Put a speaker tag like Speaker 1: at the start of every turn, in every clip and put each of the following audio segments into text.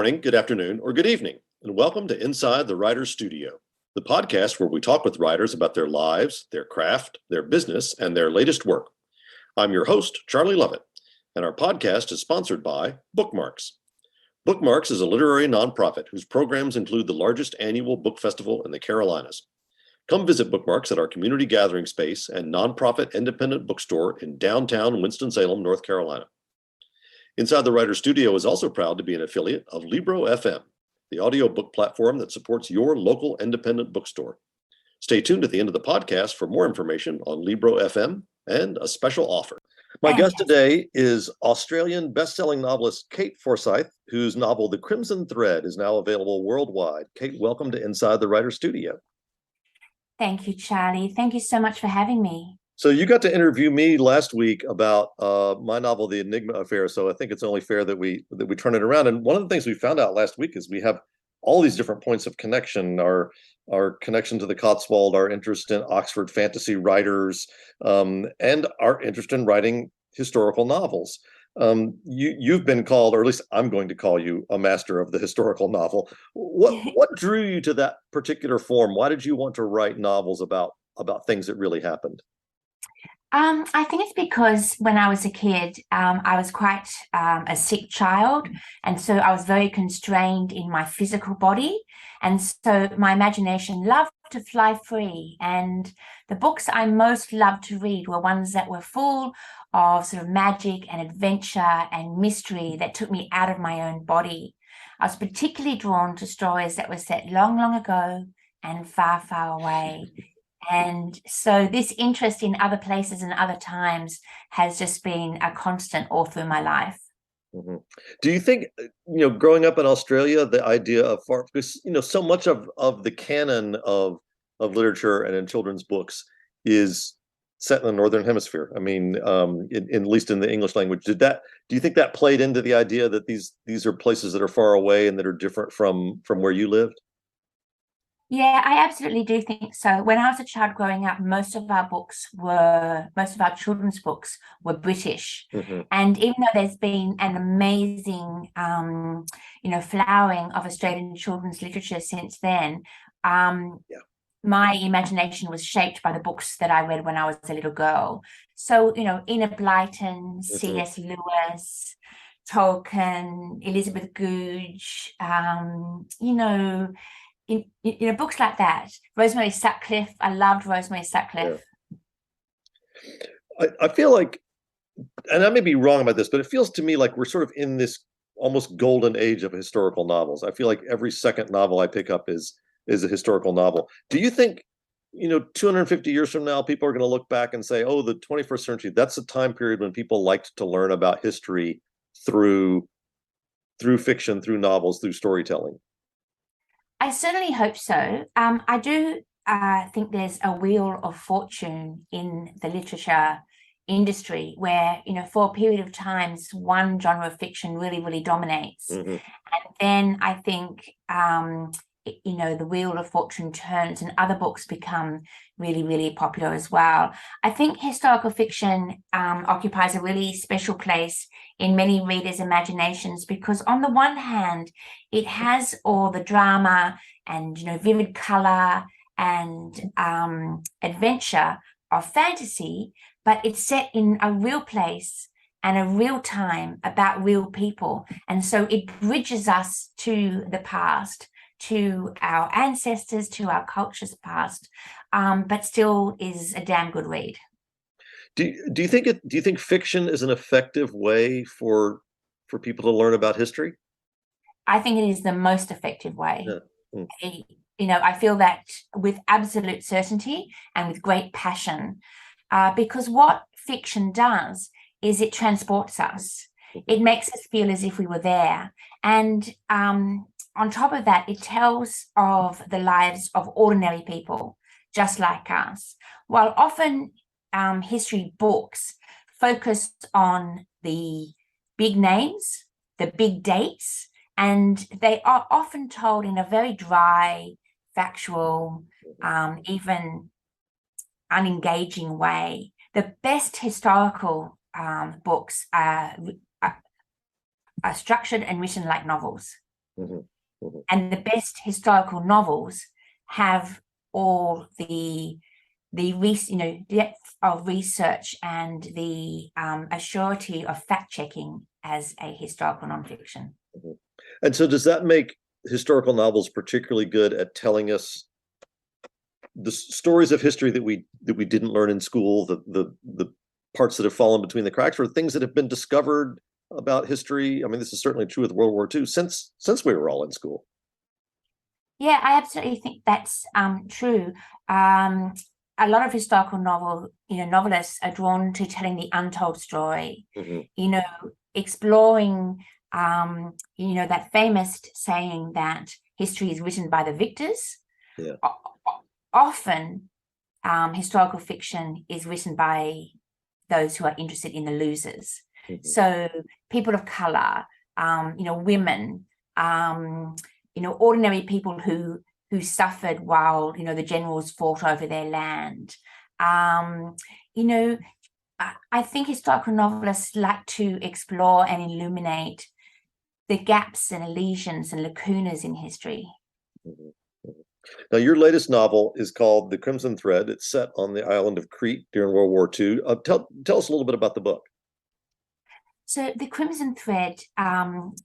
Speaker 1: morning, good afternoon, or good evening, and welcome to Inside the Writer's Studio, the podcast where we talk with writers about their lives, their craft, their business, and their latest work. I'm your host, Charlie Lovett, and our podcast is sponsored by Bookmarks. Bookmarks is a literary nonprofit whose programs include the largest annual book festival in the Carolinas. Come visit Bookmarks at our community gathering space and nonprofit independent bookstore in downtown Winston-Salem, North Carolina. Inside the Writer's Studio is also proud to be an affiliate of Libro FM, the audiobook platform that supports your local independent bookstore. Stay tuned at the end of the podcast for more information on Libro FM and a special offer. My guest today is Australian best-selling novelist Kate Forsyth, whose novel The Crimson Thread is now available worldwide. Kate, welcome to Inside the Writer's Studio.
Speaker 2: Thank you, Charlie. Thank you so much for having me.
Speaker 1: So you got to interview me last week about my novel, The Enigma Affair. So I think it's only fair that we turn it around. And one of the things we found out last week is we have all these different points of connection. Our connection to the Cotswold, our interest in Oxford fantasy writers, and our interest in writing historical novels. You've been called, or at least I'm going to call you, a master of the historical novel. What drew you to that particular form? Why did you want to write novels about things that really happened?
Speaker 2: I think it's because when I was a kid, I was quite a sick child. And so I was very constrained in my physical body. And so my imagination loved to fly free. And the books I most loved to read were ones that were full of sort of magic and adventure and mystery that took me out of my own body. I was particularly drawn to stories that were set long, long ago and far, far away. And so this interest in other places and other times has just been a constant all through my life.
Speaker 1: Mm-hmm. Do you think, growing up in Australia, the idea of because, so much of the canon of literature and in children's books is set in the Northern Hemisphere. I mean, at least in the English language, do you think that played into the idea that these are places that are far away and that are different from where you lived?
Speaker 2: Yeah, I absolutely do think so. When I was a child growing up, most of our children's books were British.
Speaker 1: Mm-hmm.
Speaker 2: And even though there's been an amazing, flowering of Australian children's literature since then, my imagination was shaped by the books that I read when I was a little girl. So, Enid Blyton,
Speaker 1: Mm-hmm.
Speaker 2: C.S. Lewis, Tolkien, Elizabeth Goudge, in books like that. Rosemary Sutcliffe, I loved Rosemary Sutcliffe.
Speaker 1: Yeah. I feel like, and I may be wrong about this, but it feels to me like we're sort of in this almost golden age of historical novels. I feel like every second novel I pick up is a historical novel. Do you think, 250 years from now, people are going to look back and say, oh, the 21st century, that's a time period when people liked to learn about history through fiction, through novels, through storytelling?
Speaker 2: I certainly hope so. I do think there's a wheel of fortune in the literature industry where, for a period of times, one genre of fiction really, really dominates.
Speaker 1: Mm-hmm.
Speaker 2: And then I think, the wheel of fortune turns and other books become really, really popular as well. I think historical fiction occupies a really special place in many readers' imaginations because on the one hand, it has all the drama and, vivid color and adventure of fantasy, but it's set in a real place and a real time about real people. And so it bridges us to the past, to our ancestors, to our culture's past, but still is a damn good read.
Speaker 1: Do you think fiction is an effective way for people to learn about history?
Speaker 2: I think it is the most effective way.
Speaker 1: Yeah.
Speaker 2: I feel that with absolute certainty and with great passion, because what fiction does is it transports us. It makes us feel as if we were there. And on top of that, it tells of the lives of ordinary people, just like us. While often history books focus on the big names, the big dates, and they are often told in a very dry, factual, even unengaging way. The best historical books are structured and written like novels.
Speaker 1: Mhm. Mhm.
Speaker 2: And the best historical novels have all depth of research and the assurity of fact checking as a historical nonfiction.
Speaker 1: Mhm. And so does that make historical novels particularly good at telling us the stories of history that we didn't learn in school, the parts that have fallen between the cracks, or things that have been discovered about history? I mean, this is certainly true with World War II since we were all in school.
Speaker 2: Yeah, I absolutely think that's true. A lot of historical novelists are drawn to telling the untold story,
Speaker 1: Mhm.
Speaker 2: exploring, that famous saying that history is written by the victors.
Speaker 1: Yeah.
Speaker 2: Often, historical fiction is written by those who are interested in the losers.
Speaker 1: Mhm.
Speaker 2: So people of color, women, ordinary people who suffered while the generals fought over their land. Um, you know, I think historical novelists like to explore and illuminate the gaps and lesions and lacunas in history.
Speaker 1: Mhm. Mhm. Now, your latest novel is called The Crimson Thread. It's set on the island of Crete during World War II. Tell us a little bit about the book.
Speaker 2: So the Crimson Thread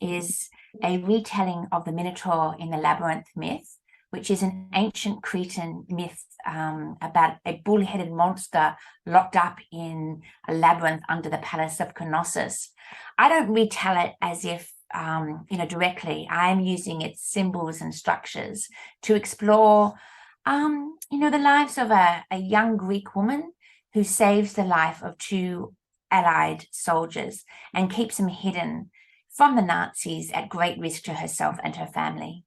Speaker 2: is a retelling of the Minotaur in the Labyrinth myth, which is an ancient Cretan myth about a bull-headed monster locked up in a labyrinth under the palace of Knossos. I don't retell it as if directly. I'm using its symbols and structures to explore, the lives of a young Greek woman who saves the life of two Allied soldiers and keeps them hidden from the Nazis at great risk to herself and her family.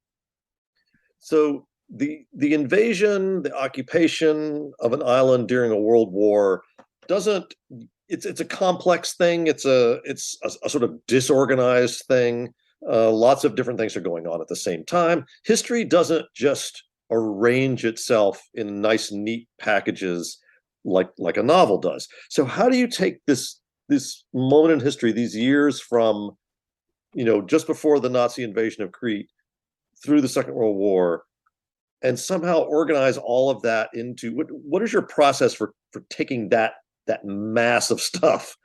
Speaker 1: So the invasion, the occupation of an island during a world war doesn't it's a complex thing. It's a sort of disorganized thing. Lots of different things are going on at the same time. History doesn't just arrange itself in nice, neat packages like a novel does. So how do you take this moment in history, these years from just before the Nazi invasion of Crete through the Second World War, and somehow organize all of that into what is your process for taking that mass of stuff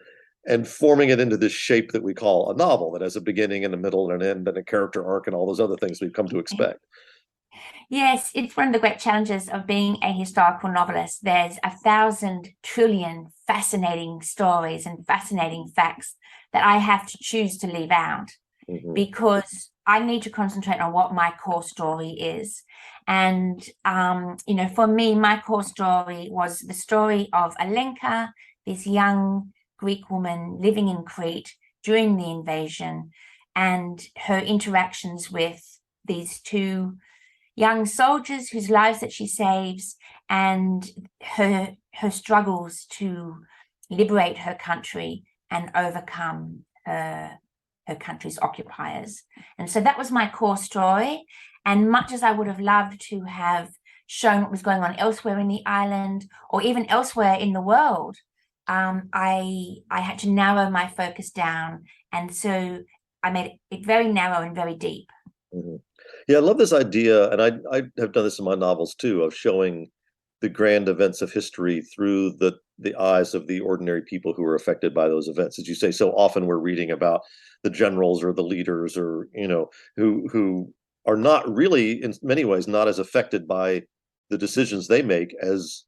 Speaker 1: and forming it into this shape that we call a novel that has a beginning and a middle and an end and a character arc and all those other things we've come to expect?
Speaker 2: Yes, it's one of the great challenges of being a historical novelist. There's 1,000 trillion fascinating stories and fascinating facts that I have to choose to leave out
Speaker 1: Mm-hmm.
Speaker 2: because I need to concentrate on what my core story is. And, for me, my core story was the story of Alenka, this young Greek woman living in Crete during the invasion, and her interactions with these two young soldiers whose lives that she saves, and her struggles to liberate her country and overcome her country's occupiers. And so that was my core story. And much as I would have loved to have shown what was going on elsewhere in the island or even elsewhere in the world, I had to narrow my focus down. And so I made it very narrow and very deep.
Speaker 1: Mm-hmm. Yeah, I love this idea, and I have done this in my novels too, of showing the grand events of history through the eyes of the ordinary people who were affected by those events. As you say, so often we're reading about the generals or the leaders or who are not really, in many ways, not as affected by the decisions they make as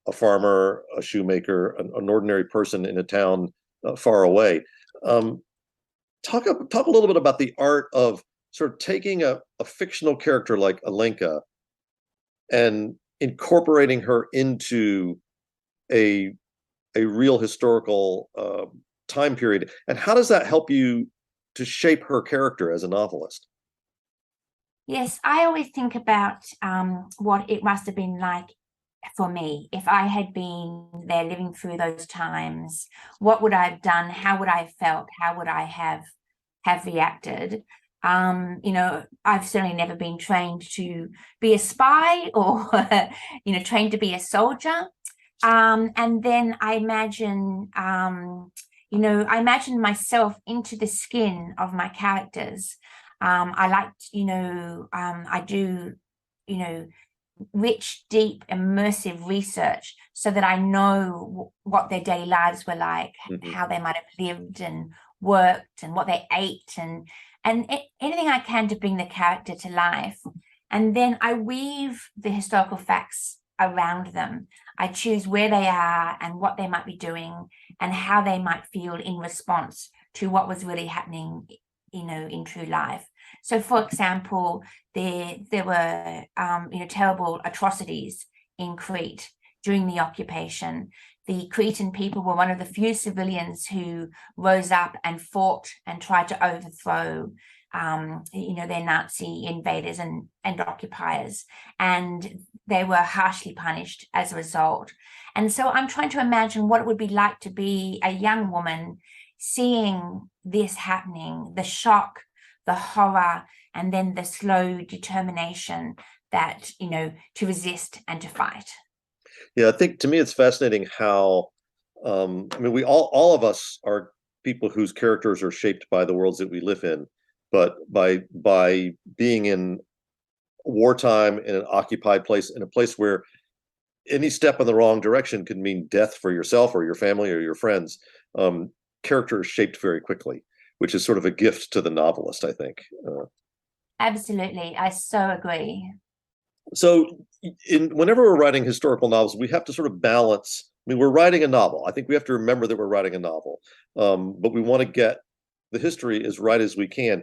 Speaker 1: a farmer, a shoemaker, an ordinary person in a town far away. Um, talk a little bit about the art of sort of taking a fictional character like Alenka and incorporating her into a a real historical time period. And how does that help you to shape her character as a novelist?
Speaker 2: Yes, I always think about what it must have been like for me if I had been there living through those times. What would I have done? How would I have felt? How would I have reacted? I've certainly never been trained to be a spy or trained to be a soldier. And then I imagine myself into the skin of my characters. I like, I do, rich, deep, immersive research so that I know what their daily lives were like, how they might have lived and worked, and what they ate, and anything I can to bring the character to life. And then I weave the historical facts around them. I choose where they are and what they might be doing and how they might feel in response to what was really happening, in true life. So, for example, there were terrible atrocities in Crete during the occupation. The Cretan people were one of the few civilians who rose up and fought and tried to overthrow their Nazi invaders and occupiers, and they were harshly punished as a result. And so I'm trying to imagine what it would be like to be a young woman seeing this happening, the shock, the horror, and then the slow determination that, to resist and to fight.
Speaker 1: Yeah, I think to me it's fascinating how, we all of us are people whose characters are shaped by the worlds that we live in, but by being in wartime in an occupied place, in a place where any step in the wrong direction could mean death for yourself or your family or your friends, character is shaped very quickly, which is sort of a gift to the novelist, I think.
Speaker 2: Absolutely, I so agree.
Speaker 1: So whenever we're writing historical novels, we have to sort of balance. We're writing a novel. I think we have to remember that we're writing a novel, but we want to get the history as right as we can.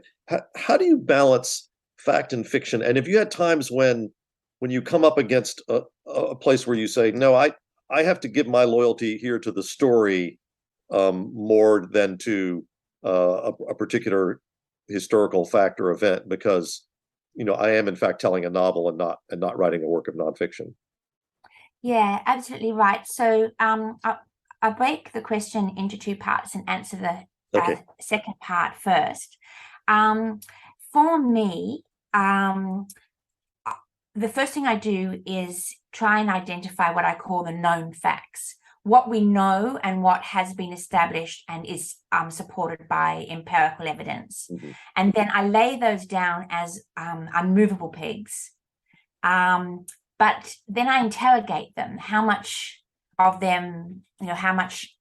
Speaker 1: How do you balance fact and fiction? And if you had times when you come up against a place where you say, no, I have to give my loyalty here to the story, more than to a particular historical fact or event, because I am in fact telling a novel and not writing a work of nonfiction.
Speaker 2: Yeah, absolutely right. So I'll break the question into two parts and answer the
Speaker 1: Okay.
Speaker 2: second part first. For me, the first thing I do is try and identify what I call the known facts, what we know and what has been established and is supported by empirical evidence. And then I lay those down as unmovable pegs. But then I interrogate them, how much of them, how much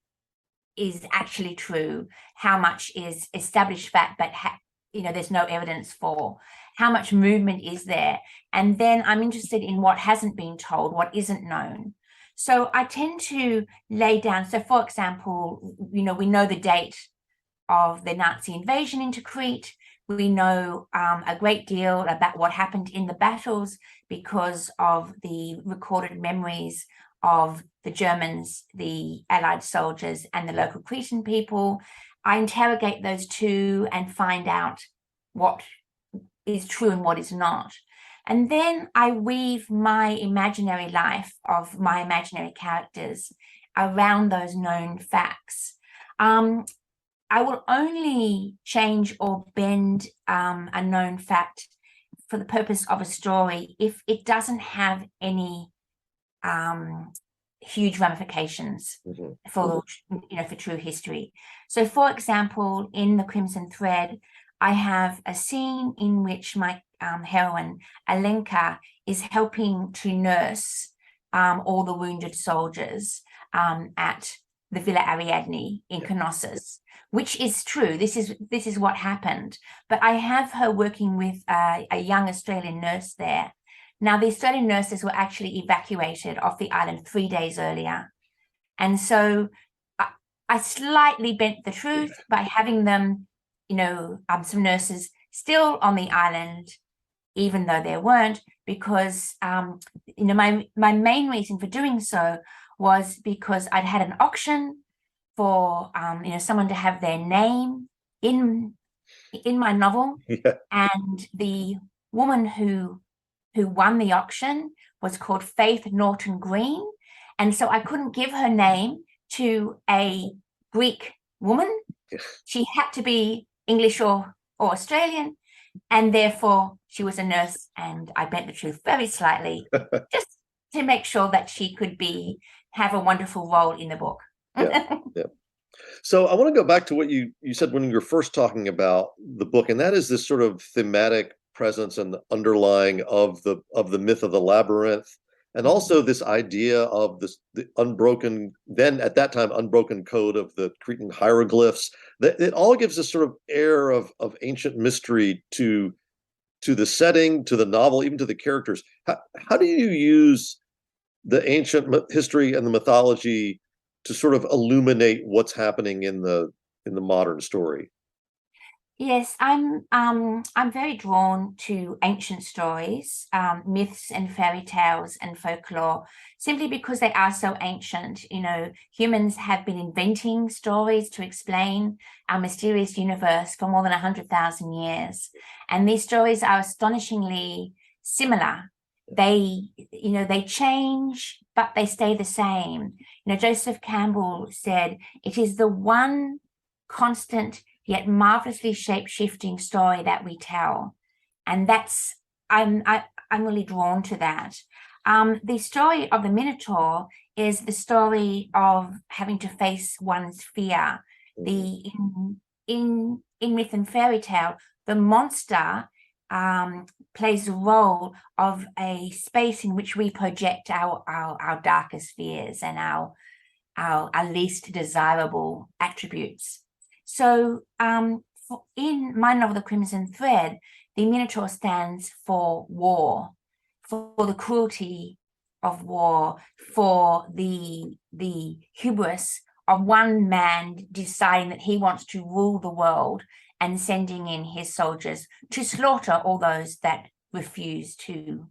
Speaker 2: is actually true, how much is established fact, but there's no evidence for, how much movement is there. And then I'm interested in what hasn't been told, what isn't known. So I tend to lay down, so for example, we know the date of the Nazi invasion into Crete. We know a great deal about what happened in the battles because of the recorded memories of the Germans, the Allied soldiers, and the local Cretan people. I interrogate those two and find out what is true and what is not. And then I weave my imaginary life of my imaginary characters around those known facts. I will only change or bend a known fact for the purpose of a story if it doesn't have any huge ramifications for true history. So, for example, in The Crimson Thread, I have a scene in which my heroine, Alenka, is helping to nurse all the wounded soldiers at the Villa Ariadne in Knossos, which is true. This is what happened. But I have her working with a young Australian nurse there. Now, the Australian nurses were actually evacuated off the island 3 days earlier. And so I slightly bent the truth by having them, some nurses still on the island, even though there weren't, because, my main reason for doing so was because I'd had an auction for, someone to have their name in my novel.
Speaker 1: Yeah.
Speaker 2: And the woman who won the auction was called Faith Norton Green. And so I couldn't give her name to a Greek woman. She had to be English or Australian. And therefore, she was a nurse. And I bent the truth very slightly, just to make sure that she could have a wonderful role in the book.
Speaker 1: Yeah. So I want to go back to what you said when you were first talking about the book, and that is this sort of thematic presence and the underlying of the myth of the labyrinth, and also this idea of the unbroken, then at that time unbroken code of the Cretan hieroglyphs. That it all gives this sort of air of ancient mystery to the setting, to the novel, even to the characters. How do you use the ancient history and the mythology to sort of illuminate what's happening in the modern story?
Speaker 2: Yes, I'm very drawn to ancient stories, myths and fairy tales and folklore, simply because they are so ancient. You know, humans have been inventing stories to explain our mysterious universe for more than 100,000 years. And these stories are astonishingly similar. They change, but they stay the same. You know, Joseph Campbell said, "It is the one constant yet marvelously shape-shifting story that we tell." And that's I'm really drawn to that. The story of the Minotaur is the story of having to face one's fear. The in myth and fairy tale, the monster plays the role of a space in which we project our darkest fears and our least desirable attributes. So in my novel, The Crimson Thread, the Minotaur stands for war, for the cruelty of war, for the hubris of one man deciding that he wants to rule the world and sending in his soldiers to slaughter all those that refuse to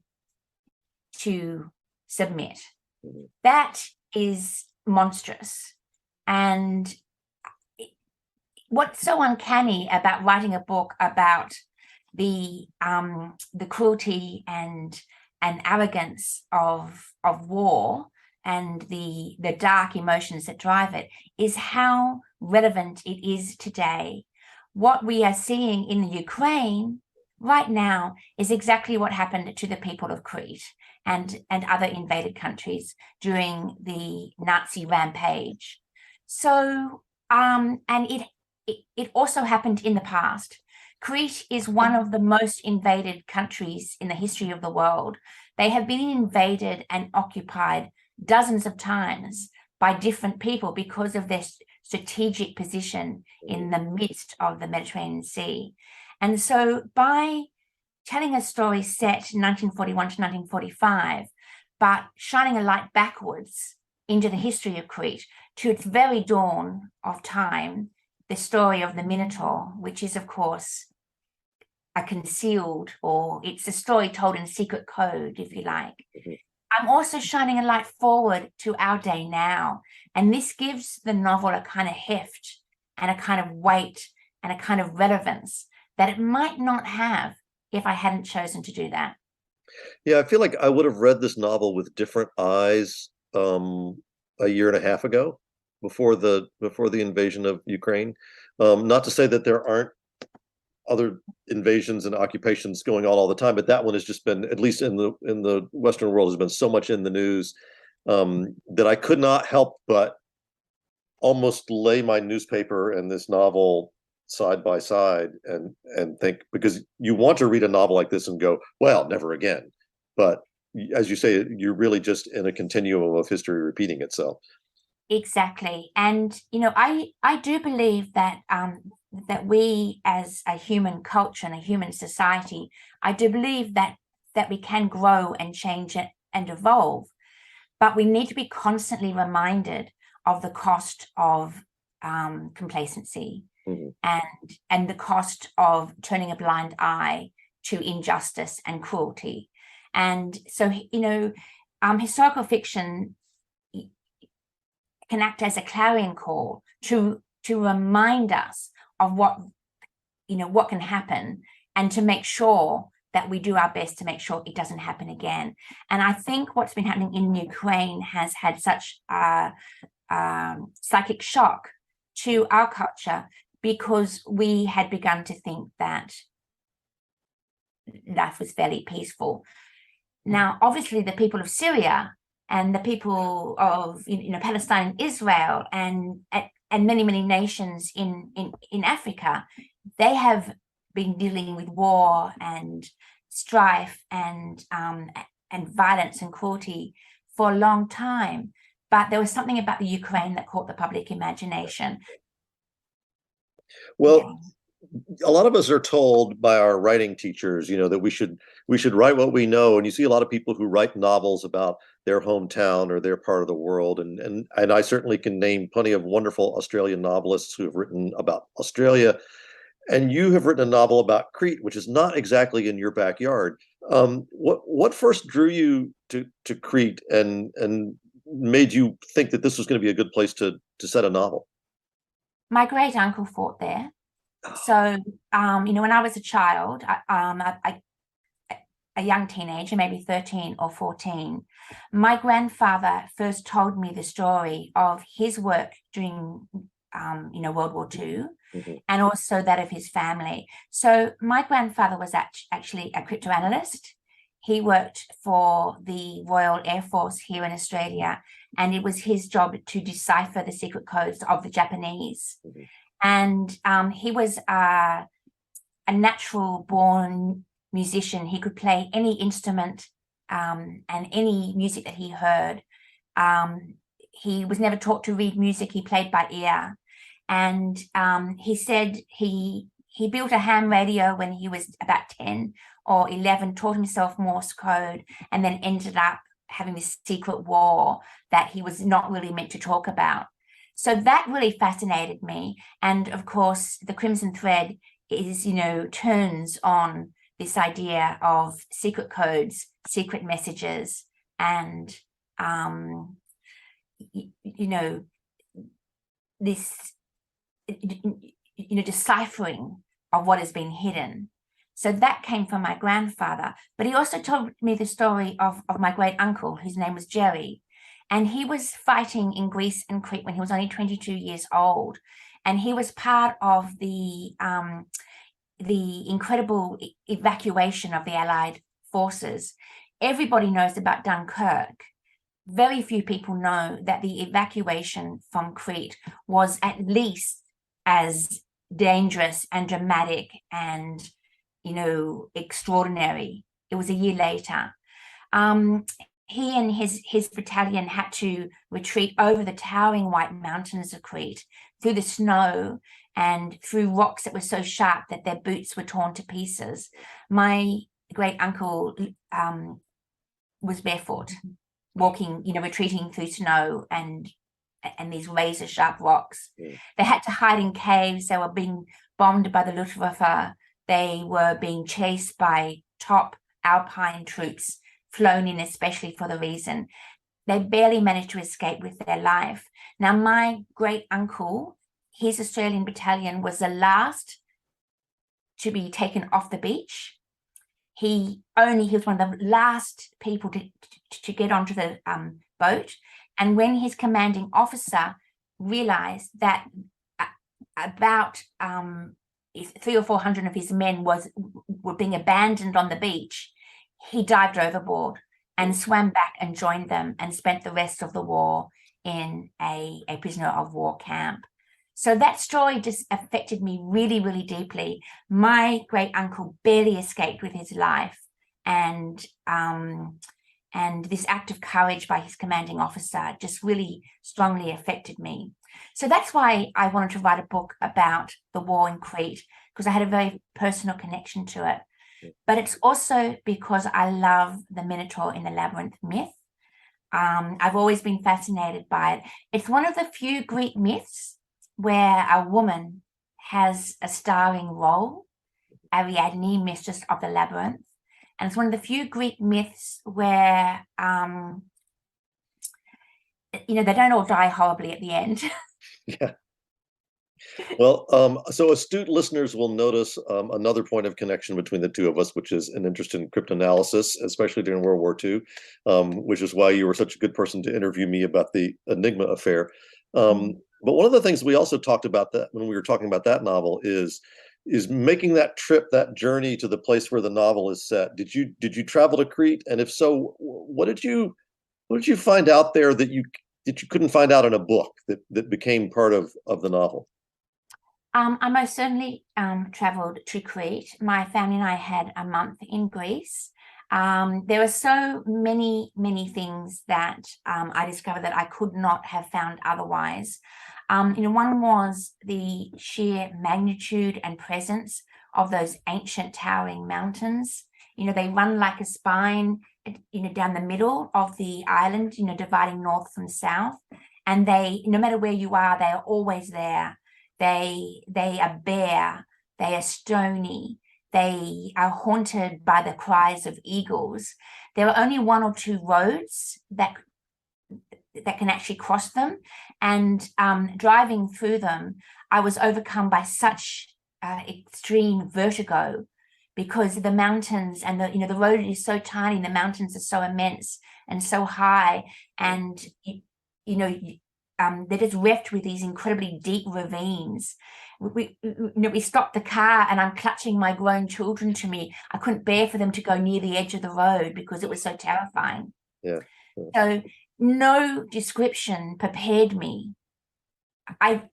Speaker 2: submit. That is monstrous. And what's so uncanny about writing a book about the cruelty and arrogance of war and the dark emotions that drive it is how relevant it is today. What we are seeing in the Ukraine right now is exactly what happened to the people of Crete and other invaded countries during the Nazi rampage. So and it also happened in the past. Crete is one of the most invaded countries in the history of the world. They have been invaded and occupied dozens of times by different people because of their strategic position in the midst of the Mediterranean Sea. And so by telling a story set 1941 to 1945, but shining a light backwards into the history of Crete to its very dawn of time, the story of the Minotaur, which is, of course, a concealed, or it's a story told in secret code, if you like. I'm also shining a light forward to our day now. And this gives the novel a kind of heft and a kind of weight and a kind of relevance that it might not have if I hadn't chosen to do that.
Speaker 1: Yeah, I feel like I would have read this novel with different eyes a year and a half ago before the invasion of Ukraine. Not to say that there aren't other invasions and occupations going on all the time, but that one has just been, at least in the Western world, has been so much in the news that I could not help but almost lay my newspaper and this novel side by side and think, because you want to read a novel like this and go, well, never again. But as you say, you're really just in a continuum of history repeating itself.
Speaker 2: Exactly. And, you know, I do believe that that we as a human culture and a human society, I do believe that we can grow and change it and evolve, but we need to be constantly reminded of the cost of complacency and the cost of turning a blind eye to injustice and cruelty. And so, you know, historical fiction can act as a clarion call to remind us of what can happen, and to make sure that we do our best to make sure it doesn't happen again. And I think what's been happening in Ukraine has had such a psychic shock to our culture, because we had begun to think that life was fairly peaceful. Now, obviously, the people of Syria and the people of Palestine and Israel and and many, many nations in Africa, they have been dealing with war and strife and violence and cruelty for a long time. But there was something about the Ukraine that caught the public imagination.
Speaker 1: Well, a lot of us are told by our writing teachers, that we should write what we know. And you see a lot of people who write novels about their hometown or their part of the world. And I certainly can name plenty of wonderful Australian novelists who have written about Australia. And you have written a novel about Crete, which is not exactly in your backyard. What first drew you to Crete and made you think that this was going to be a good place to set a novel?
Speaker 2: My great uncle fought there. So, when I was a child, a young teenager, maybe 13 or 14, my grandfather first told me the story of his work during, World War II,
Speaker 1: Mm-hmm.
Speaker 2: and also that of his family. So my grandfather was actually a cryptoanalyst. He worked for the Royal Air Force here in Australia, and it was his job to decipher the secret codes of the Japanese.
Speaker 1: Mm-hmm.
Speaker 2: And he was a natural born musician. He could play any instrument and any music that he heard. He was never taught to read music. He played by ear. And he said he built a ham radio when he was about 10 or 11, taught himself Morse code, and then ended up having this secret war that he was not really meant to talk about. So that really fascinated me. And of course, the Crimson Thread is, turns on this idea of secret codes, secret messages, and, this, deciphering of what has been hidden. So that came from my grandfather. But he also told me the story of my great uncle, whose name was Jerry. And he was fighting in Greece and Crete when he was only 22 years old. And he was part of the incredible evacuation of the Allied forces. Everybody knows about Dunkirk. Very few people know that the evacuation from Crete was at least as dangerous and dramatic and, extraordinary. It was a year later. He and his battalion had to retreat over the towering white mountains of Crete, through the snow and through rocks that were so sharp that their boots were torn to pieces. My great uncle was barefoot, walking, retreating through snow and these razor sharp rocks.
Speaker 1: Mm.
Speaker 2: They had to hide in caves. They were being bombed by the Luftwaffe. They were being chased by top Alpine troops, flown in especially for the reason. They barely managed to escape with their life. Now, my great uncle, his Australian battalion, was the last to be taken off the beach. He was one of the last people to get onto the boat. And when his commanding officer realized that about 300 or 400 of his men were being abandoned on the beach, he dived overboard and swam back and joined them and spent the rest of the war in a prisoner of war camp. So that story just affected me really, really deeply. My great uncle barely escaped with his life, and this act of courage by his commanding officer just really strongly affected me. So that's why I wanted to write a book about the war in Crete, because I had a very personal connection to it. But it's also because I love the Minotaur in the Labyrinth myth. I've always been fascinated by it. It's one of the few Greek myths where a woman has a starring role, Ariadne, mistress of the labyrinth. And it's one of the few Greek myths where, they don't all die horribly at the end.
Speaker 1: Yeah. Well, so astute listeners will notice another point of connection between the two of us, which is an interest in cryptanalysis, especially during World War II, which is why you were such a good person to interview me about the Enigma affair. But one of the things we also talked about that when we were talking about that novel is making that trip, that journey to the place where the novel is set. Did you travel to Crete? And if so, what did you find out there that that you couldn't find out in a book that became part of the novel?
Speaker 2: I most certainly traveled to Crete. My family and I had a month in Greece. There were so many, many things that I discovered that I could not have found otherwise. One was the sheer magnitude and presence of those ancient towering mountains. They run like a spine, down the middle of the island, dividing north from south. And they, no matter where you are, they are always there. They are bare, they are stony, they are haunted by the cries of eagles. There are only one or two roads that can actually cross them, and driving through them, I was overcome by such extreme vertigo, because the mountains and the road is so tiny, the mountains are so immense and so high, and they're just reft with these incredibly deep ravines. We stopped the car, and I'm clutching my grown children to me. I couldn't bear for them to go near the edge of the road because it was so terrifying.
Speaker 1: Yeah.
Speaker 2: So no description prepared me. I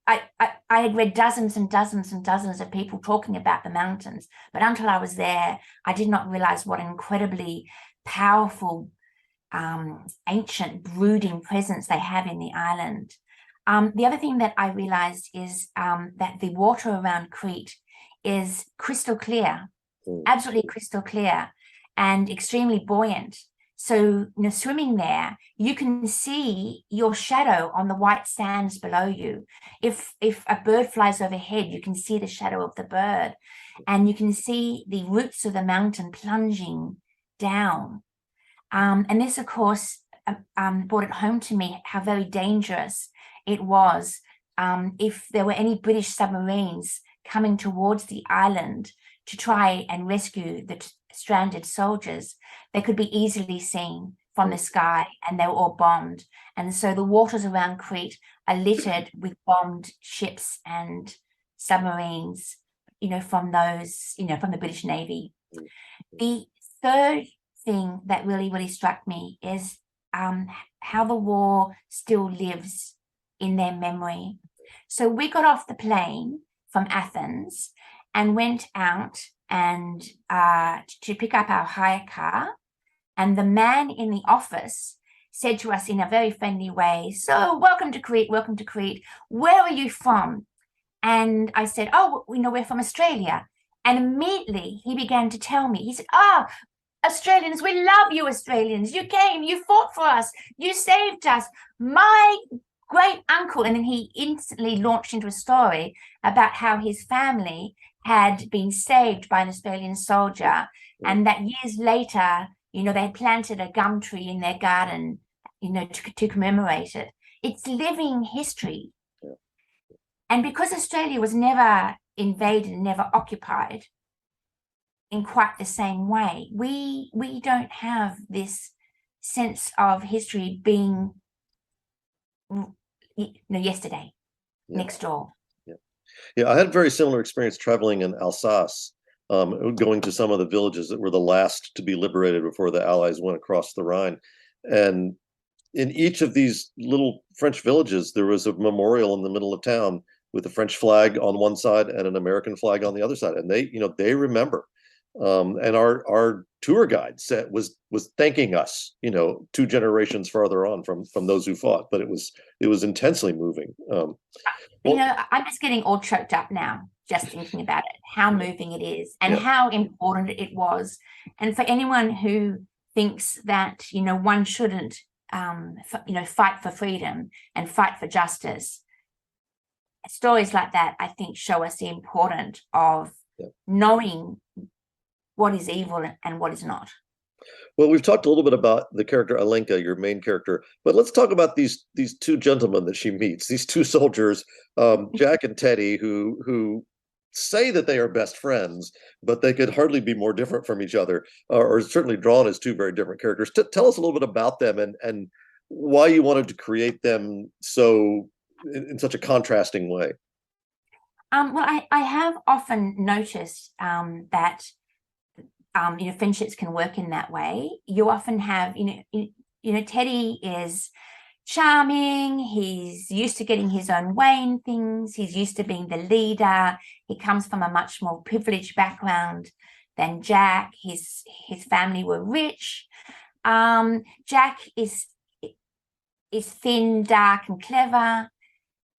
Speaker 2: had read dozens and dozens and dozens of people talking about the mountains, but until I was there, I did not realize what an incredibly powerful, ancient brooding presence they have in the island. The other thing that I realized is that the water around Crete is crystal clear, absolutely crystal clear, and extremely buoyant. So, swimming there, you can see your shadow on the white sands below you. If a bird flies overhead, you can see the shadow of the bird, and you can see the roots of the mountain plunging down. And this, of course, brought it home to me how very dangerous it was if there were any British submarines coming towards the island to try and rescue the stranded soldiers. They could be easily seen from the sky, and they were all bombed. And so the waters around Crete are littered with bombed ships and submarines, from those, from the British Navy. The third thing that really, really struck me is how the war still lives in their memory. So we got off the plane from Athens and went out and to pick up our hire car. And the man in the office said to us in a very friendly way, "So, welcome to Crete, welcome to Crete. Where are you from?" And I said, "Oh, we're from Australia." And immediately he began to tell me, he said, "Australians, we love you, Australians. You came, you fought for us, you saved us. My great uncle," and then he instantly launched into a story about how his family had been saved by an Australian soldier, and that years later, they had planted a gum tree in their garden, to commemorate it. It's living history. And because Australia was never invaded and never occupied in quite the same way, we don't have this sense of history being yesterday, next door.
Speaker 1: Yeah, I had a very similar experience traveling in Alsace, going to some of the villages that were the last to be liberated before the Allies went across the Rhine. And in each of these little French villages, there was a memorial in the middle of town with a French flag on one side and an American flag on the other side. And they remember. And our tour guide was thanking us, 2 generations farther on from those who fought. But it was intensely moving.
Speaker 2: I'm just getting all choked up now, just thinking about it, how moving it is and how important it was. And for anyone who thinks that, one shouldn't, fight for freedom and fight for justice, stories like that, I think, show us the importance of knowing what is evil and what is not.
Speaker 1: Well, we've talked a little bit about the character Alenka, your main character, but let's talk about these 2 gentlemen that she meets, these 2 soldiers, Jack and Teddy, who say that they are best friends, but they could hardly be more different from each other, or certainly drawn as 2 very different characters. Tell us a little bit about them and why you wanted to create them so in such a contrasting way.
Speaker 2: Well, I have often noticed that friendships can work in that way. You often have, Teddy is charming. He's used to getting his own way in things. He's used to being the leader. He comes from a much more privileged background than Jack. His family were rich. Jack is thin, dark, and clever.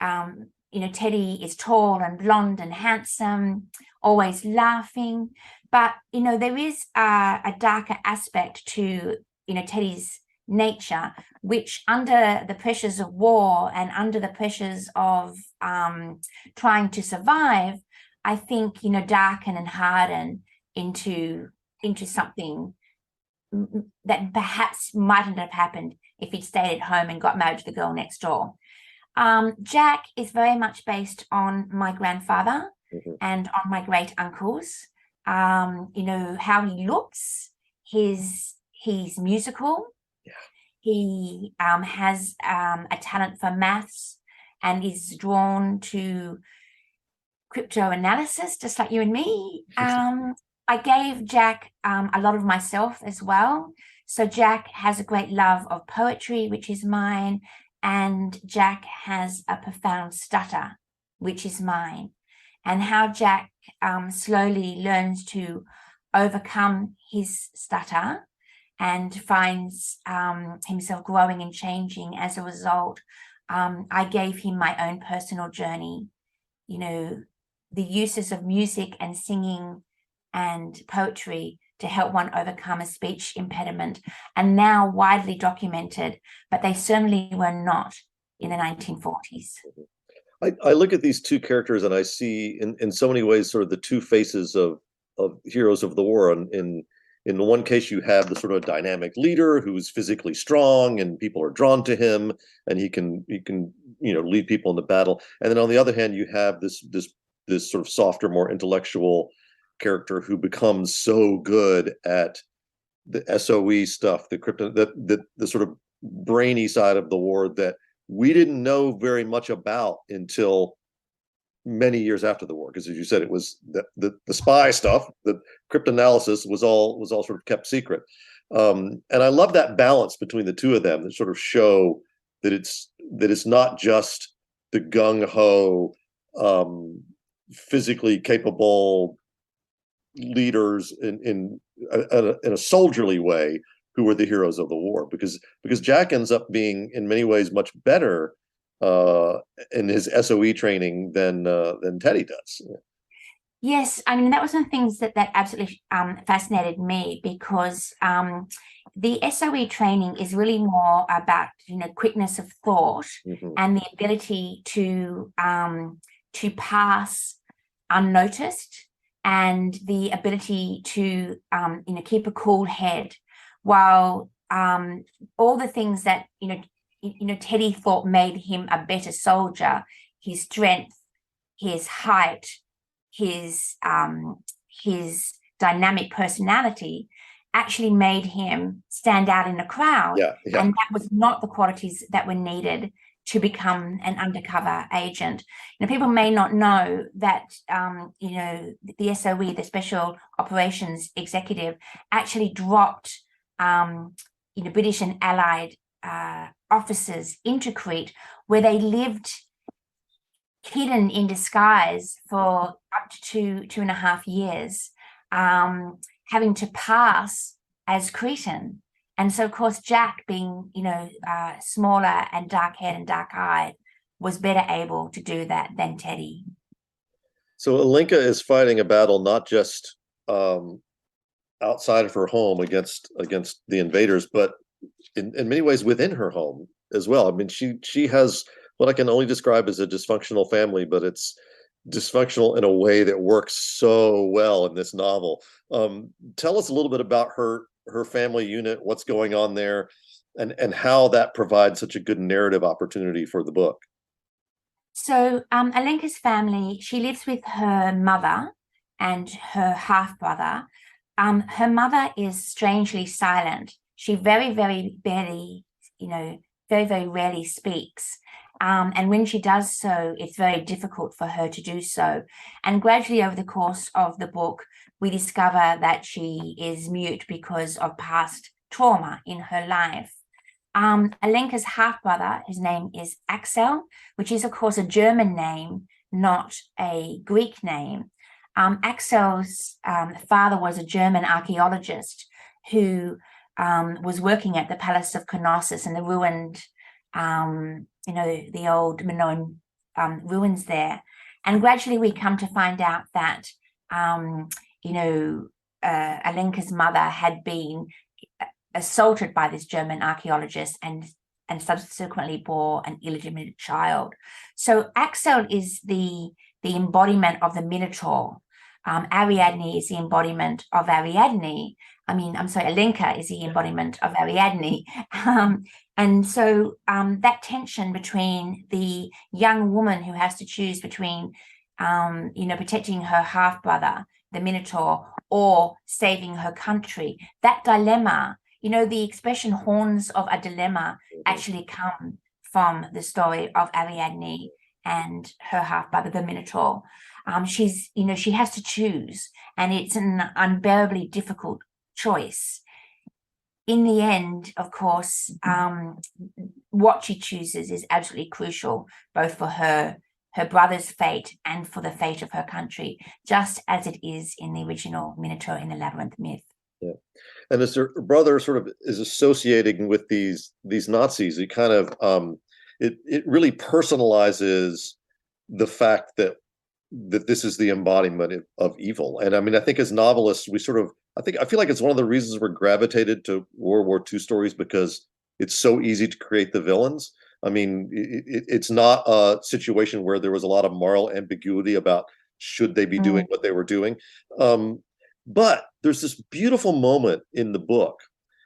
Speaker 2: Teddy is tall and blonde and handsome, always laughing. But, there is a darker aspect to, Teddy's nature, which under the pressures of war and under the pressures of trying to survive, I think, darken and harden into something that perhaps mightn't have happened if he'd stayed at home and got married to the girl next door. Jack is very much based on my grandfather and on my great uncles. How he looks, he's musical.
Speaker 1: Yeah.
Speaker 2: He has a talent for maths and is drawn to cryptoanalysis, just like you and me. I gave Jack a lot of myself as well. So Jack has a great love of poetry, which is mine, and Jack has a profound stutter, which is mine. And how Jack slowly learns to overcome his stutter and finds himself growing and changing as a result. I gave him my own personal journey, the uses of music and singing and poetry to help one overcome a speech impediment, and now widely documented, but they certainly were not in the 1940s.
Speaker 1: I look at these two characters and I see in so many ways sort of the two faces of heroes of the war. And in the one case, you have the sort of dynamic leader who's physically strong and people are drawn to him and he can lead people in the battle. And then on the other hand, you have this sort of softer, more intellectual character who becomes so good at the SOE stuff, the sort of brainy side of the war that we didn't know very much about until many years after the war. Because as you said, it was the spy stuff, the cryptanalysis was all sort of kept secret. And I love that balance between the two of them that sort of show that it's not just the gung-ho, physically capable leaders in a soldierly way who were the heroes of the war, because Jack ends up being in many ways much better in his SOE training than Teddy does.
Speaker 2: Yes, I mean that was one of the things that absolutely fascinated me, because the SOE training is really more about quickness of thought and the ability to pass unnoticed, and the ability to keep a cool head, while all the things that Teddy thought made him a better soldier, his strength, his height, his dynamic personality, actually made him stand out in a crowd.
Speaker 1: Yeah.
Speaker 2: And that was not the qualities that were needed to become an undercover agent. People may not know that the SOE, the Special Operations Executive, actually dropped British and Allied officers into Crete, where they lived hidden in disguise for up to 2.5 years, having to pass as Cretan. And so, of course, Jack, being, smaller and dark-haired and dark-eyed, was better able to do that than Teddy.
Speaker 1: So Alenka is fighting a battle not just outside of her home against the invaders, but in many ways within her home as well. I mean, she has what I can only describe as a dysfunctional family, but it's dysfunctional in a way that works so well in this novel. Tell us a little bit about her family unit, what's going on there, and how that provides such a good narrative opportunity for the book.
Speaker 2: So Alenka's family, she lives with her mother and her half-brother. Her mother is strangely silent. She very, very barely, very, very rarely speaks. And when she does so, it's very difficult for her to do so. And gradually over the course of the book, we discover that she is mute because of past trauma in her life. Alenka's half-brother, his name is Axel, which is, of course, a German name, not a Greek name. Axel's father was a German archaeologist who was working at the Palace of Knossos and the ruined, the old Minoan ruins there. And gradually we come to find out that, Alenka's mother had been assaulted by this German archaeologist and subsequently bore an illegitimate child. So Axel is the embodiment of the Minotaur. Ariadne is the embodiment of Ariadne. Alenka is the embodiment of Ariadne. And so that tension between the young woman who has to choose between, protecting her half-brother, the Minotaur, or saving her country, that dilemma, the expression horns of a dilemma actually come from the story of Ariadne and her half-brother, the Minotaur. She has to choose, and it's an unbearably difficult choice. In the end, of course, what she chooses is absolutely crucial, both for her brother's fate and for the fate of her country, just as it is in the original Minotaur in the Labyrinth myth.
Speaker 1: Yeah. And as her brother sort of is associating with these Nazis, it kind of it really personalizes the fact that this is the embodiment of evil. And I mean, I think as novelists, I feel like it's one of the reasons we're gravitated to World War II stories, because it's so easy to create the villains. I mean, it's not a situation where there was a lot of moral ambiguity about should they be doing what they were doing. But there's this beautiful moment in the book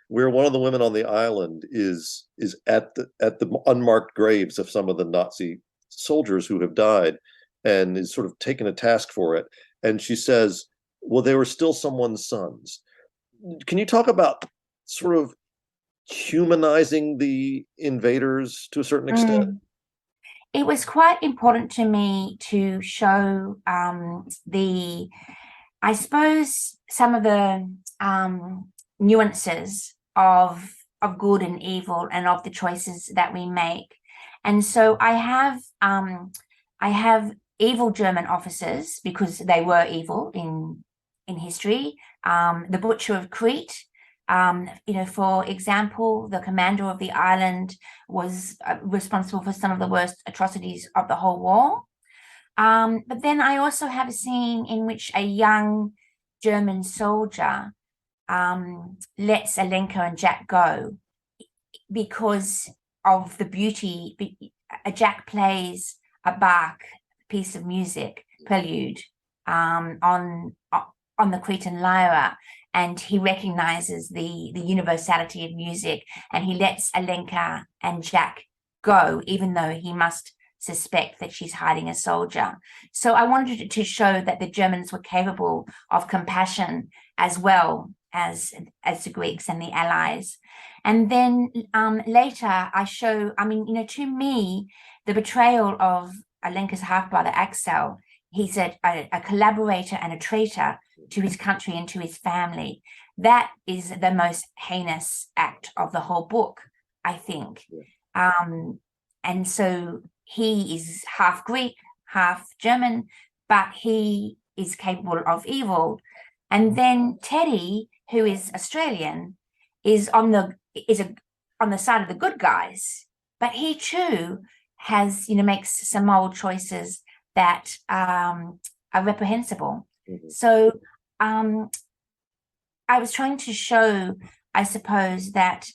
Speaker 1: where one of the women on the island is at the unmarked graves of some of the Nazi soldiers who have died, and is sort of taken a task for it. And she says, well, they were still someone's sons. Can you talk about sort of humanizing the invaders to a certain extent?
Speaker 2: It was quite important to me to show I suppose, some of the nuances of good and evil and of the choices that we make. And so I have evil German officers because they were evil in history. The Butcher of Crete, for example, the commander of the island was responsible for some of the worst atrocities of the whole war. But then I also have a scene in which a young German soldier lets Alenka and Jack go because of the beauty. Jack plays a Bach piece of music, prelude, on the Cretan lyra, and he recognizes the universality of music, and he lets Alenka and Jack go, even though he must suspect that she's hiding a soldier. So I wanted to show that the Germans were capable of compassion as well as the Greeks and the Allies. And then later I show, to me, the betrayal of Alenka's half-brother Axel, he's a collaborator and a traitor to his country and to his family. That is the most heinous act of the whole book, I think. And so he is half Greek, half German, but he is capable of evil. And then Teddy, who is Australian, is on the side of the good guys, but he too has, makes some moral choices that are reprehensible. So I was trying to show, I suppose, that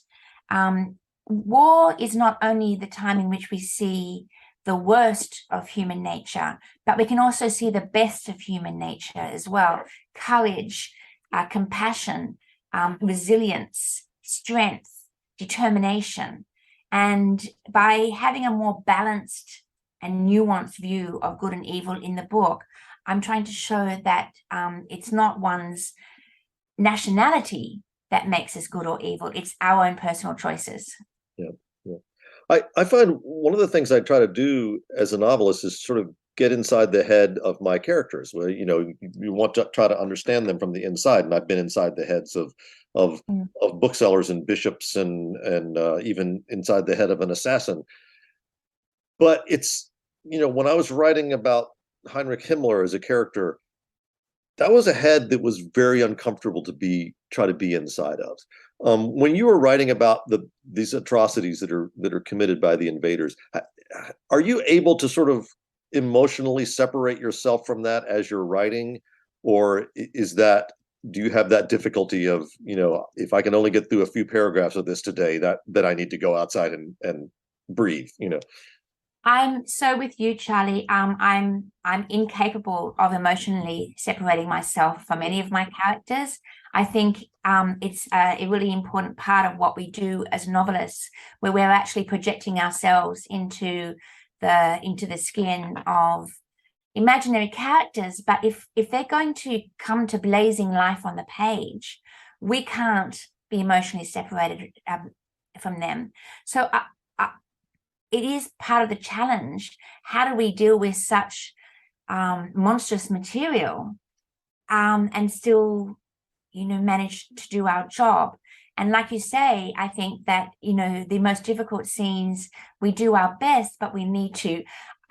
Speaker 2: war is not only the time in which we see the worst of human nature, but we can also see the best of human nature as well. Courage, compassion, resilience, strength, determination. And by having a more balanced and nuanced view of good and evil in the book, I'm trying to show that it's not one's nationality that makes us good or evil. It's our own personal choices.
Speaker 1: Yeah. I find one of the things I try to do as a novelist is sort of get inside the head of my characters. Where you want to try to understand them from the inside, and I've been inside the heads of of of booksellers and bishops and even inside the head of an assassin. But it's, when I was writing about Heinrich Himmler as a character, that was a head that was very uncomfortable to try to be inside of. When you were writing about these atrocities that are committed by the invaders, are you able to sort of emotionally separate yourself from that as you're writing, or do you have that difficulty of, if I can only get through a few paragraphs of this today, that I need to go outside and breathe?
Speaker 2: I'm so with you, Charlie. I'm incapable of emotionally separating myself from any of my characters. I think it's a really important part of what we do as novelists, where we're actually projecting ourselves into the skin of imaginary characters. But if they're going to come to blazing life on the page, we can't be emotionally separated from them. So it is part of the challenge. How do we deal with such monstrous material and still, manage to do our job? And like you say, I think that, the most difficult scenes, we do our best, but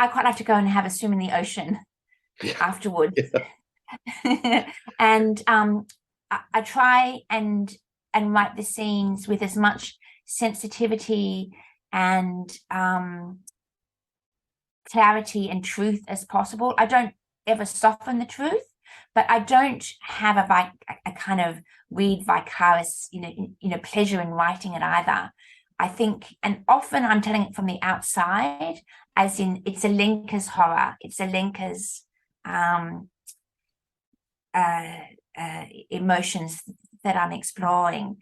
Speaker 2: I quite like to go and have a swim in the ocean afterwards. Yeah. And I try and write the scenes with as much sensitivity and clarity and truth as possible. I don't ever soften the truth, but I don't have a kind of weird vicarious pleasure in writing it either. I think, and often I'm telling it from the outside, as in it's a linker's horror, it's a linker's emotions that I'm exploring.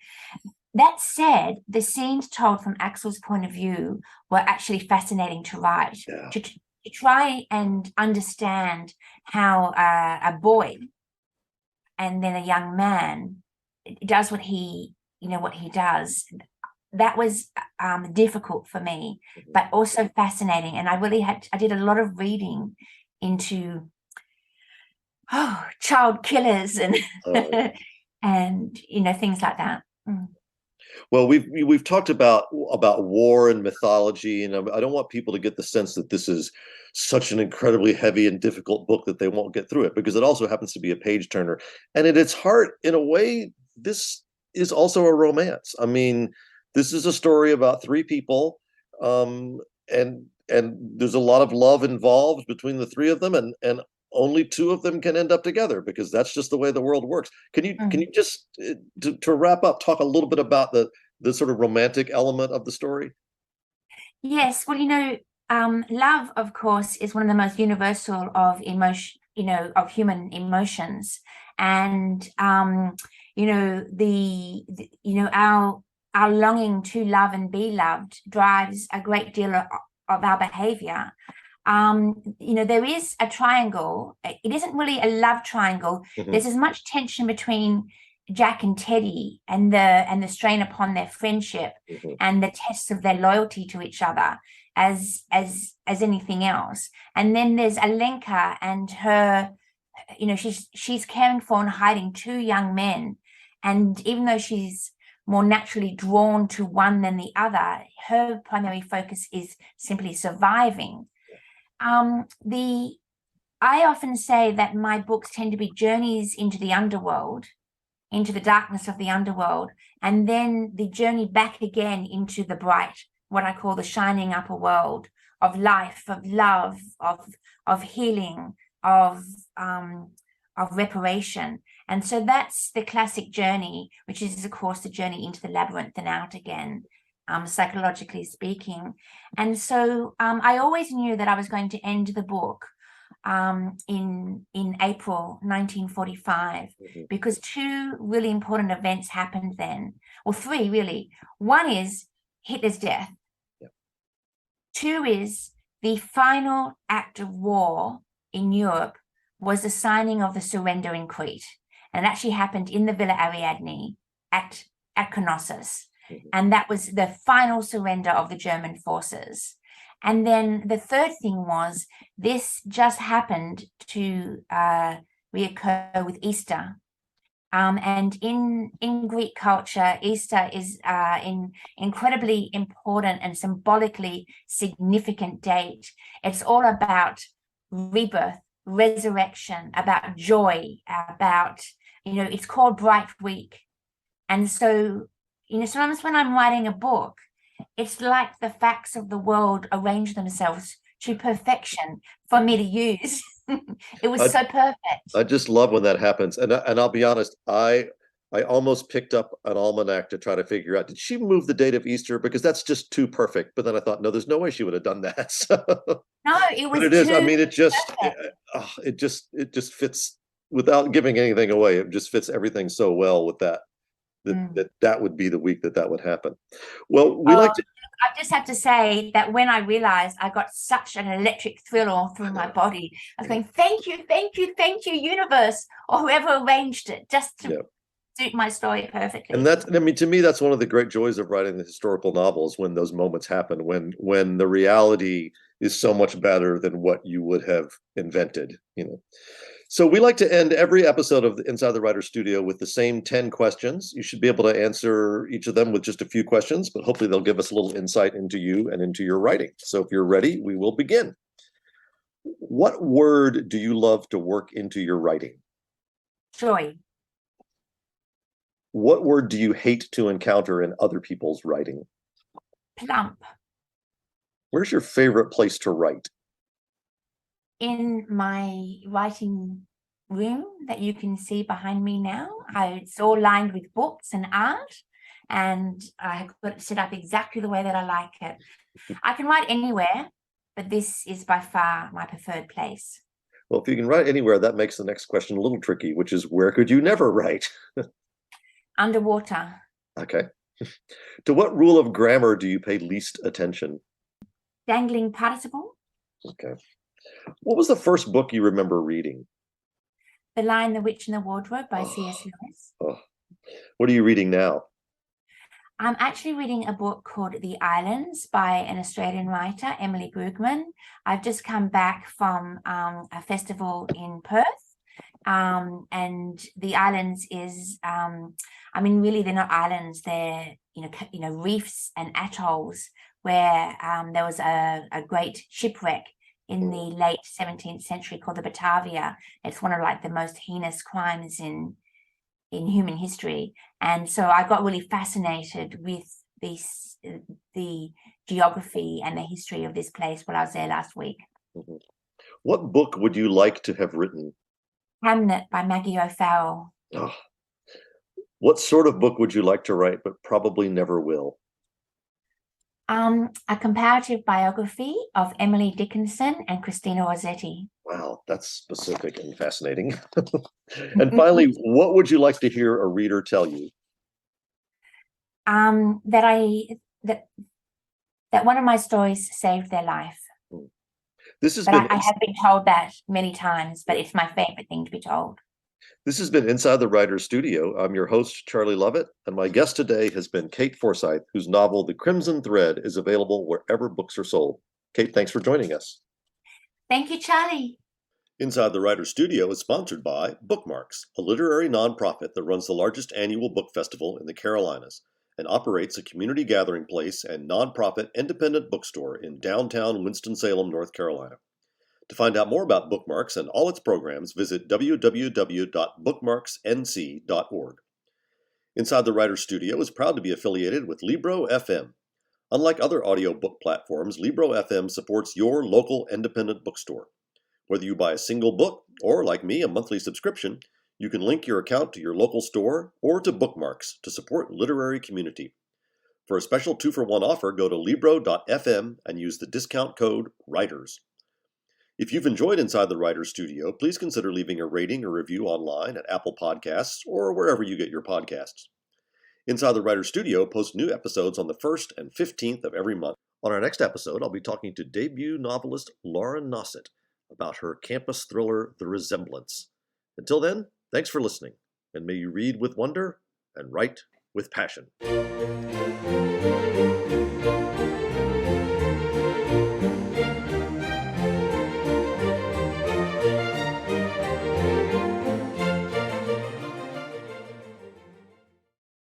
Speaker 2: That said, the scenes told from Axel's point of view were actually fascinating to write. Yeah. To try and understand how a boy and then a young man does what he does. That was difficult for me, but also fascinating. And I did a lot of reading into child killers and and things like that.
Speaker 1: Well, we've talked about war and mythology, and I don't want people to get the sense that this is such an incredibly heavy and difficult book that they won't get through it, because it also happens to be a page turner. And at its heart, in a way, this is also a romance. I mean, this is a story about three people, and there's a lot of love involved between the three of them, and only two of them can end up together, because that's just the way the world works. Can you just to wrap up, talk a little bit about the sort of romantic element of the story?
Speaker 2: Yes, well, love, of course, is one of the most universal of emotion, of human emotions, and our longing to love and be loved drives a great deal of our behavior. There is a triangle. It isn't really a love triangle. Mm-hmm. There's as much tension between Jack and Teddy and the strain upon their friendship, mm-hmm. and the tests of their loyalty to each other as anything else. And then there's Alenka and her, she's caring for and hiding two young men. And even though she's more naturally drawn to one than the other, her primary focus is simply surviving. I often say that my books tend to be journeys into the underworld, into the darkness of the underworld, and then the journey back again into the bright, what I call the shining upper world of life, of love, of healing, of reparation. And so that's the classic journey, which is, of course, the journey into the labyrinth and out again, psychologically speaking. And so I always knew that I was going to end the book in April 1945, mm-hmm. because two really important events happened then, or three really. One is Hitler's death. Yep. Two is the final act of war in Europe was the signing of the surrender in Crete, and it actually happened in the Villa Ariadne at Knossos, mm-hmm. and that was the final surrender of the German forces. And then the third thing was, this just happened to reoccur with Easter. And in Greek culture, Easter is an incredibly important and symbolically significant date. It's all about rebirth, resurrection, about joy, about, it's called Bright Week. And so, sometimes when I'm writing a book, it's like the facts of the world arrange themselves to perfection for me to use. It was so perfect.
Speaker 1: I just love when that happens. And I'll be honest, I almost picked up an almanac to try to figure out, did she move the date of Easter? Because that's just too perfect. But then I thought, no, there's no way she would have done that. So,
Speaker 2: No, it was
Speaker 1: but it is. I
Speaker 2: too
Speaker 1: mean,
Speaker 2: perfect.
Speaker 1: it just fits without giving anything away. It just fits everything so well with that. That would be the week that would happen. Well, we like to.
Speaker 2: I just have to say that when I realized, I got such an electric thrill all through my body. I was going, thank you, thank you, thank you, universe, or whoever arranged it, just to suit my story perfectly.
Speaker 1: And I mean, to me, that's one of the great joys of writing the historical novels, when those moments happen, when the reality is so much better than what you would have invented. So we like to end every episode of Inside the Writer Studio with the same 10 questions. You should be able to answer each of them with just a few questions, but hopefully they'll give us a little insight into you and into your writing. So if you're ready, we will begin. What word do you love to work into your writing?
Speaker 2: Joy.
Speaker 1: What word do you hate to encounter in other people's writing?
Speaker 2: Plump.
Speaker 1: Where's your favorite place to write?
Speaker 2: In my writing room that you can see behind me now. It's all lined with books and art, and I have got it set up exactly the way that I like it. I can write anywhere, but this is by far my preferred place.
Speaker 1: Well, if you can write anywhere, that makes the next question a little tricky, which is, where could you never write?
Speaker 2: Underwater.
Speaker 1: Okay. To what rule of grammar do you pay least attention?
Speaker 2: Dangling participle.
Speaker 1: Okay. What was the first book you remember reading?
Speaker 2: The Lion, the Witch, and the Wardrobe by C.S. Lewis.
Speaker 1: Oh. What are you reading now?
Speaker 2: I'm actually reading a book called The Islands by an Australian writer, Emily Brugman. I've just come back from a festival in Perth. And the islands is, really, they're not islands. They're, reefs and atolls where there was a great shipwreck in the late 17th century called the Batavia. It's one of the most heinous crimes in human history. And so I got really fascinated with the geography and the history of this place while I was there last week.
Speaker 1: Mm-hmm. What book would you like to have written?
Speaker 2: Hamnet by Maggie O'Farrell.
Speaker 1: Oh. What sort of book would you like to write but probably never will?
Speaker 2: A comparative biography of Emily Dickinson and Christina Rossetti.
Speaker 1: Wow, that's specific and fascinating. And finally, what would you like to hear a reader tell you?
Speaker 2: That one of my stories saved their life. I have been told that many times, but it's my favorite thing to be told.
Speaker 1: This has been Inside the Writer's Studio. I'm your host, Charlie Lovett, and my guest today has been Kate Forsyth, whose novel, The Crimson Thread, is available wherever books are sold. Kate, thanks for joining us.
Speaker 2: Thank you, Charlie.
Speaker 1: Inside the Writer's Studio is sponsored by Bookmarks, a literary nonprofit that runs the largest annual book festival in the Carolinas and operates a community gathering place and nonprofit independent bookstore in downtown Winston-Salem, North Carolina. To find out more about Bookmarks and all its programs, visit www.bookmarksnc.org. Inside the Writer's Studio is proud to be affiliated with Libro FM. Unlike other audiobook platforms, Libro FM supports your local independent bookstore. Whether you buy a single book or, like me, a monthly subscription, you can link your account to your local store or to Bookmarks to support literary community. For a special 2-for-1 offer, go to Libro.fm and use the discount code WRITERS. If you've enjoyed Inside the Writer's Studio, please consider leaving a rating or review online at Apple Podcasts or wherever you get your podcasts. Inside the Writer's Studio posts new episodes on the 1st and 15th of every month. On our next episode, I'll be talking to debut novelist Lauren Nosset about her campus thriller, The Resemblance. Until then, thanks for listening, and may you read with wonder and write with passion.